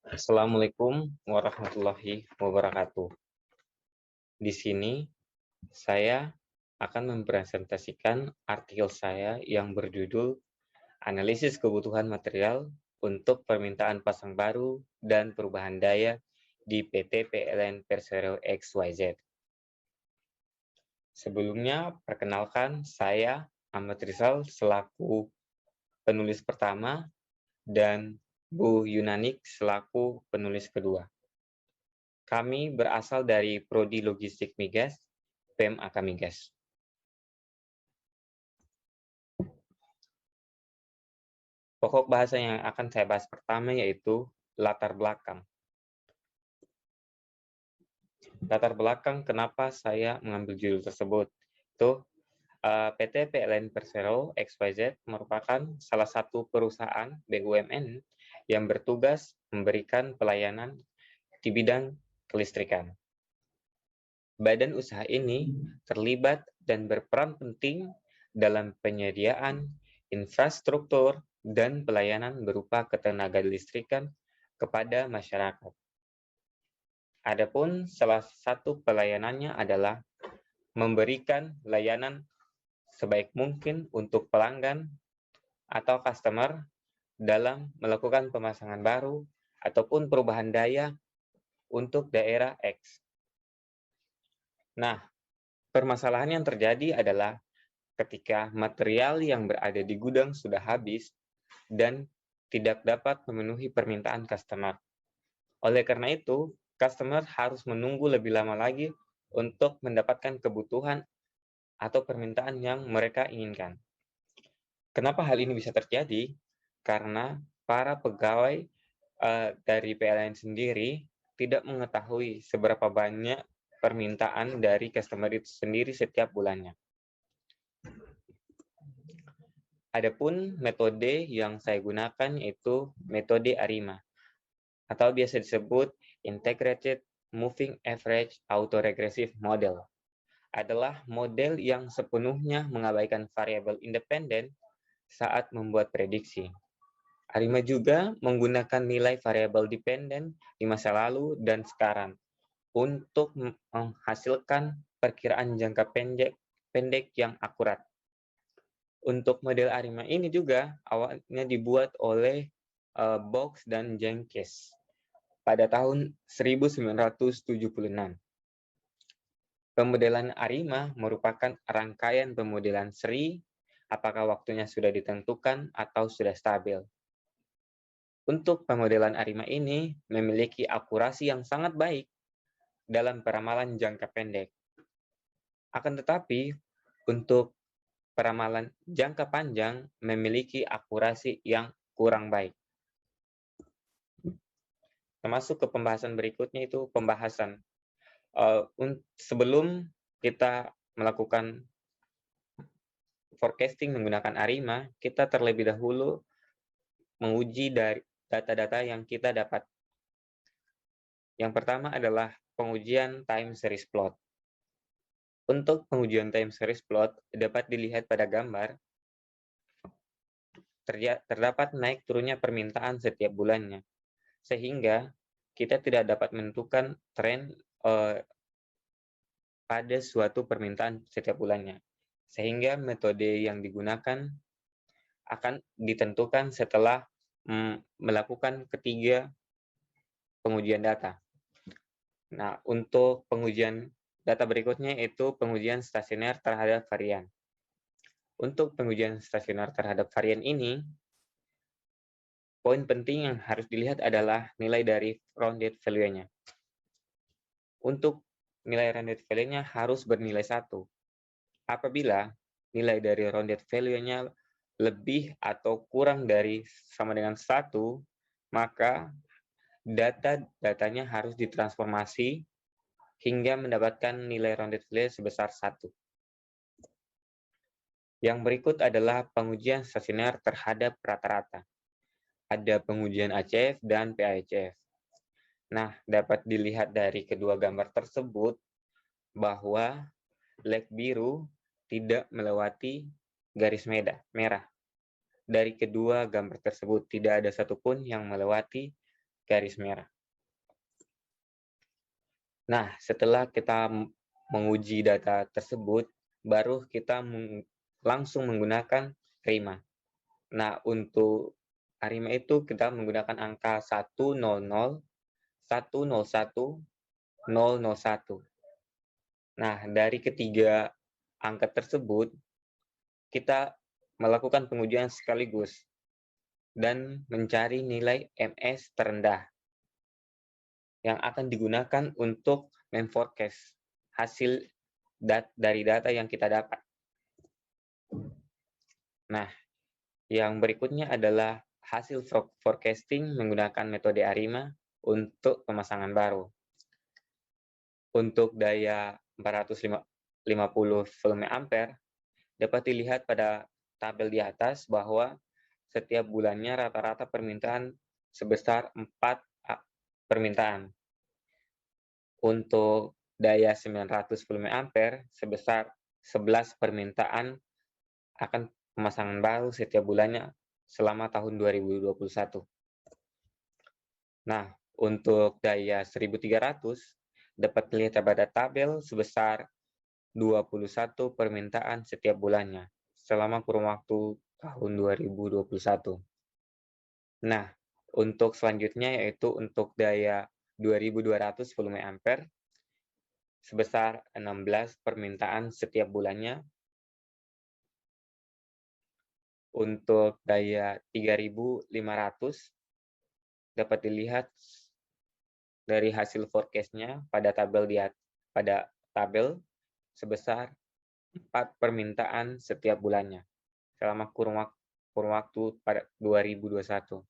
Assalamualaikum warahmatullahi wabarakatuh. Di sini saya akan mempresentasikan artikel saya yang berjudul Analisis Kebutuhan Material untuk Permintaan Pasang Baru dan Perubahan Daya di PT PLN Persero XYZ. Sebelumnya, perkenalkan saya Ahmad Rizal selaku penulis pertama dan Bu Yunanik selaku penulis kedua. Kami berasal dari Prodi Logistik Migas, PMAK Migas. Pokok bahasa yang akan saya bahas pertama yaitu latar belakang. Latar belakang kenapa saya mengambil judul tersebut. Itu PT PLN Persero XYZ merupakan salah satu perusahaan BUMN yang bertugas memberikan pelayanan di bidang kelistrikan. Badan usaha ini terlibat dan berperan penting dalam penyediaan infrastruktur dan pelayanan berupa ketenaga listrikan kepada masyarakat. Adapun salah satu pelayanannya adalah memberikan layanan sebaik mungkin untuk pelanggan atau customer dalam melakukan pemasangan baru ataupun perubahan daya untuk daerah X. Nah, permasalahan yang terjadi adalah ketika material yang berada di gudang sudah habis dan tidak dapat memenuhi permintaan customer. Oleh karena itu, customer harus menunggu lebih lama lagi untuk mendapatkan kebutuhan atau permintaan yang mereka inginkan. Kenapa hal ini bisa terjadi? Karena para pegawai dari PLN sendiri tidak mengetahui seberapa banyak permintaan dari customer itu sendiri setiap bulannya. Adapun metode yang saya gunakan yaitu metode ARIMA atau biasa disebut Integrated Moving Average Autoregressive Model. Adalah model yang sepenuhnya mengabaikan variabel independen saat membuat prediksi. ARIMA juga menggunakan nilai variabel dependen di masa lalu dan sekarang untuk menghasilkan perkiraan jangka pendek yang akurat. Untuk model ARIMA ini juga awalnya dibuat oleh Box dan Jenkins pada tahun 1976. Pemodelan ARIMA merupakan rangkaian pemodelan seri, apakah waktunya sudah ditentukan atau sudah stabil. Untuk pemodelan ARIMA ini memiliki akurasi yang sangat baik dalam peramalan jangka pendek. Akan tetapi, untuk peramalan jangka panjang memiliki akurasi yang kurang baik. Termasuk ke pembahasan berikutnya itu pembahasan. Sebelum kita melakukan forecasting menggunakan ARIMA, kita terlebih dahulu menguji dari data-data yang kita dapat. Yang pertama adalah pengujian time series plot. Untuk pengujian time series plot dapat dilihat pada gambar, terdapat naik turunnya permintaan setiap bulannya, sehingga kita tidak dapat menentukan tren pada suatu permintaan setiap bulannya. Sehingga metode yang digunakan akan ditentukan setelah melakukan ketiga pengujian data. Nah, untuk pengujian data berikutnya yaitu pengujian stasioner terhadap varian. Untuk pengujian stasioner terhadap varian ini, poin penting yang harus dilihat adalah nilai dari rounded value-nya. Untuk nilai rounded value-nya harus bernilai 1. Apabila nilai dari rounded value-nya lebih atau kurang dari sama dengan 1, maka datanya harus ditransformasi hingga mendapatkan nilai rounded value sebesar 1. Yang berikut adalah pengujian stasioner terhadap rata-rata. Ada pengujian ACF dan PACF. Nah, dapat dilihat dari kedua gambar tersebut bahwa leg biru tidak melewati garis merah. Dari kedua gambar tersebut tidak ada satupun yang melewati garis merah. Nah, setelah kita menguji data tersebut, baru kita langsung menggunakan RIMA. Nah, untuk RIMA itu kita menggunakan angka 100, 101, 001. Nah, dari ketiga angka tersebut, kita melakukan pengujian sekaligus dan mencari nilai MS terendah yang akan digunakan untuk memforecast hasil dari data yang kita dapat. Nah, yang berikutnya adalah hasil forecasting menggunakan metode ARIMA untuk pemasangan baru. Untuk daya 450 VA dapat dilihat pada tabel di atas bahwa setiap bulannya rata-rata permintaan sebesar 4 permintaan. Untuk daya 900 VA sebesar 11 permintaan akan pemasangan baru setiap bulannya selama tahun 2021. Nah, untuk daya 1300 dapat dilihat pada tabel sebesar 21 permintaan setiap bulannya selama kurun waktu tahun 2021. Nah, untuk selanjutnya yaitu untuk daya 2200 VA sebesar 16 permintaan setiap bulannya. Untuk daya 3500 dapat dilihat dari hasil forecast-nya pada tabel sebesar 4 permintaan setiap bulannya selama kurun waktu pada 2021.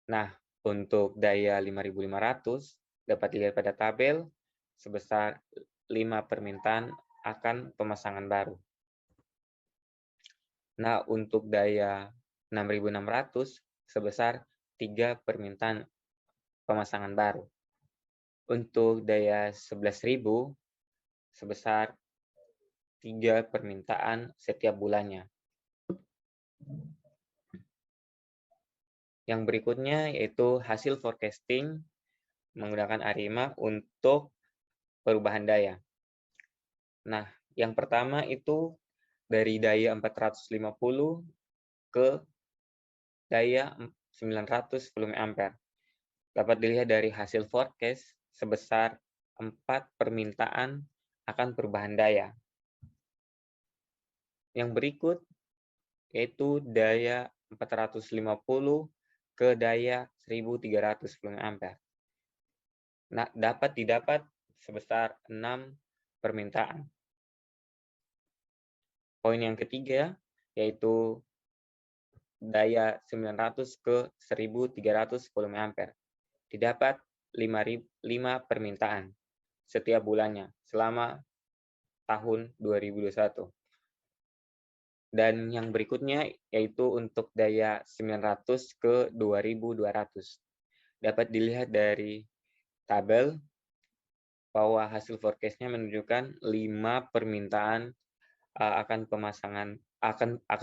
Nah, untuk daya 5500 dapat dilihat pada tabel sebesar 5 permintaan akan pemasangan baru. Nah, untuk daya 6600 sebesar 3 permintaan pemasangan baru. Untuk daya 11.000 sebesar 3 permintaan setiap bulannya. Yang berikutnya yaitu hasil forecasting menggunakan ARIMA untuk perubahan daya. Nah, yang pertama itu dari daya 450 ke daya 900 VA. Dapat dilihat dari hasil forecast sebesar 4 permintaan akan perubahan daya. Yang berikut yaitu daya 450 ke daya 1300 VA. Nah, dapat didapat sebesar 6 permintaan. Poin yang ketiga yaitu daya 900 ke 1300 VA. Didapat 5 permintaan setiap bulannya selama tahun 2021. Dan yang berikutnya yaitu untuk daya 900 ke 2200. Dapat dilihat dari tabel bahwa hasil forecast-nya menunjukkan 5 permintaan akan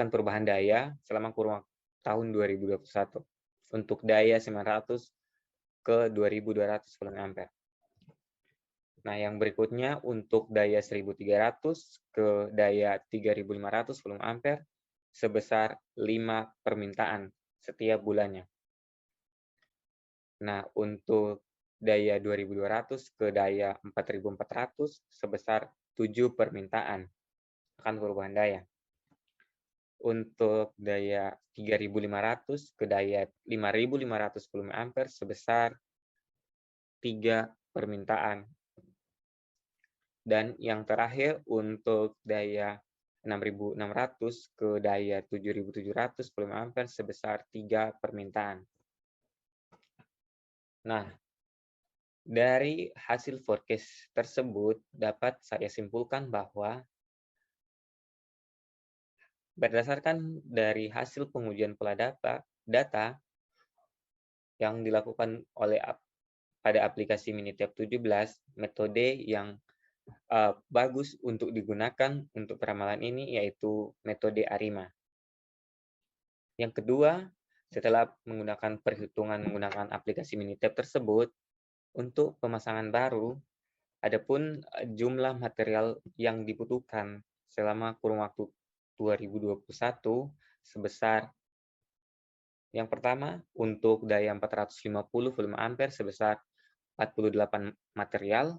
perubahan daya selama kurun tahun 2021 untuk daya 900 ke 2200 VA. Nah, yang berikutnya untuk daya 1300 ke daya 3500 VA sebesar 5 permintaan setiap bulannya. Nah, untuk daya 2200 ke daya 4400 sebesar 7 permintaan akan perubahan daya. Untuk daya 3500 ke daya 5500 VA sebesar 3 permintaan. Dan yang terakhir untuk daya 6600 ke daya 7700 VA sebesar 3 permintaan. Nah, dari hasil forecast tersebut dapat saya simpulkan bahwa berdasarkan dari hasil pengujian pola data yang dilakukan pada aplikasi Minitab 17, metode yang bagus untuk digunakan untuk peramalan ini yaitu metode ARIMA. Yang kedua, Setelah menggunakan perhitungan menggunakan aplikasi Minitab tersebut, untuk pemasangan baru, adapun jumlah material yang dibutuhkan selama kurun waktu 2021 sebesar yang pertama, untuk daya 450 volume ampere sebesar 48 material,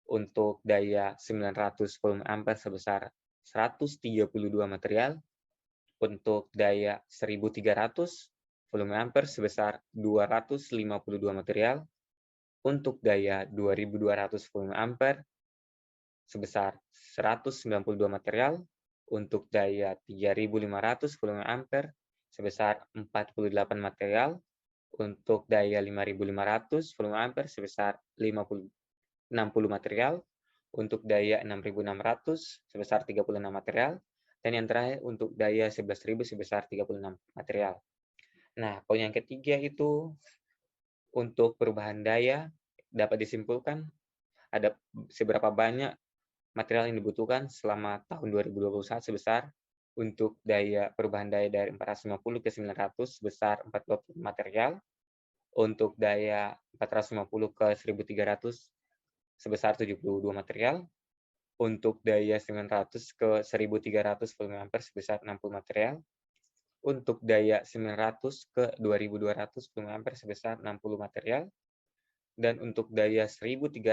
untuk daya 900 volume ampere sebesar 132 material, untuk daya 1300 volume ampere sebesar 252 material, untuk daya 2200 volume ampere sebesar 192 material, untuk daya 3500 volume ampere sebesar 48 material, untuk daya 5500 volume ampere sebesar 60 material, untuk daya 6600 sebesar 36 material, dan yang terakhir untuk daya 11.000 sebesar 36 material. Nah, poin yang ketiga itu untuk perubahan daya dapat disimpulkan ada seberapa banyak material yang dibutuhkan selama tahun 2021 sebesar untuk daya perubahan daya dari 450 ke 900 sebesar 40 material, untuk daya 450 ke 1300 sebesar 72 material, untuk daya 900 ke 1300 volume ampere sebesar 60 material, untuk daya 900 ke 2200 volume ampere sebesar 60 material, dan untuk daya 1300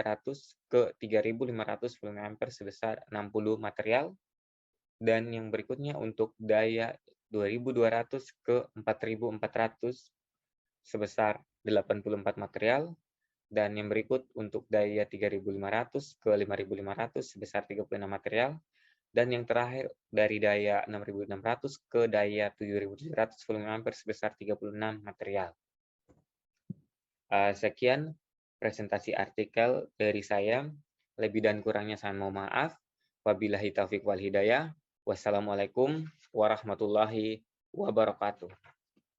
ke 3500 volume ampere sebesar 60 material, dan yang berikutnya untuk daya 2200 ke 4400 sebesar 84 material, dan yang berikut untuk daya 3500 ke 5500 sebesar 36 material, dan yang terakhir dari daya 6600 ke daya 7700 volume ampere sebesar 36 material. Sekian presentasi artikel dari saya. Lebih dan kurangnya saya mohon maaf. Wabillahi taufiq wal hidayah. Wassalamualaikum warahmatullahi wabarakatuh.